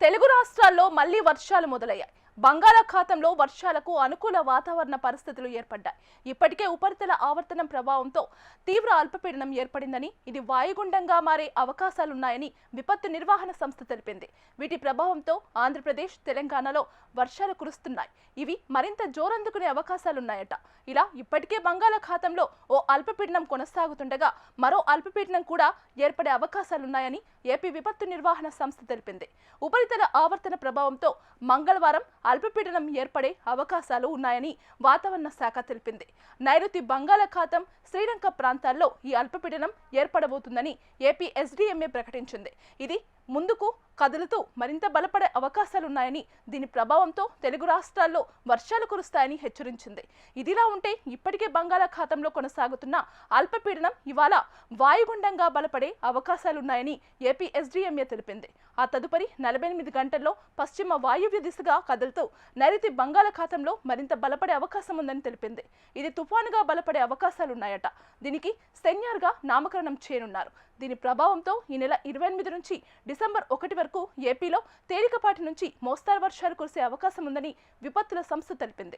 తెలుగు రాష్ట్రాల్లో మళ్లీ వర్షాలు మొదలయ్యాయి. బంగాళాఖాతంలో వర్షాలకు అనుకూల వాతావరణ పరిస్థితులు ఏర్పడ్డాయి. ఇప్పటికే ఉపరితల ఆవర్తనం ప్రభావంతో తీవ్ర అల్పపీడనం ఏర్పడిందని, ఇది వాయుగుండంగా మారే అవకాశాలున్నాయని విపత్తు నిర్వహణ సంస్థ తెలిపింది. వీటి ప్రభావంతో ఆంధ్రప్రదేశ్, తెలంగాణలో వర్షాలు కురుస్తున్నాయి. ఇవి మరింత జోరందుకునే అవకాశాలున్నాయట. ఇలా ఇప్పటికే బంగాళాఖాతంలో ఓ అల్పపీడనం కొనసాగుతుండగా మరో అల్పపీడనం కూడా ఏర్పడే అవకాశాలున్నాయని ఏపీ విపత్తు నిర్వహణ సంస్థ తెలిపింది. ఉపరితల ఆవర్తన ప్రభావంతో మంగళవారం అల్పపీడనం ఏర్పడే అవకాశాలు ఉన్నాయని వాతావరణ శాఖ తెలిపింది. నైరుతి బంగాళాఖాతం, శ్రీలంక ప్రాంతాల్లో ఈ అల్పపీడనం ఏర్పడబోతుందని ఏపీ ఎస్డీఎంఏ ప్రకటించింది. ఇది ముందుకు కదులుతూ మరింత బలపడే అవకాశాలున్నాయని, దీని ప్రభావంతో తెలుగు రాష్ట్రాల్లో వర్షాలు కురుస్తాయని హెచ్చరించింది. ఇదిలా ఉంటే ఇప్పటికే బంగాళాఖాతంలో కొనసాగుతున్న అల్పపీడనం ఇవాళ వాయుగుండంగా బలపడే అవకాశాలున్నాయని ఏపీ ఎస్డీఎంఏ తెలిపింది. ఆ తదుపరి 48 గంటల్లో పశ్చిమ వాయువ్య దిశగా కదులుతూ నైరుతి బంగాళాఖాతంలో మరింత బలపడే అవకాశం ఉందని తెలిపింది. ఇది తుఫానుగా బలపడే అవకాశాలున్నాయట. దీనికి సెన్యార్గా నామకరణం చేయనున్నారు. దీని ప్రభావంతో ఈ నెల 28 నుంచి డిసెంబర్ 1 వరకు ఏపీలో తేలికపాటి నుంచి మోస్తారు వర్షాలు కురిసే అవకాశం ఉందని విపత్తుల సంస్థ తెలిపింది.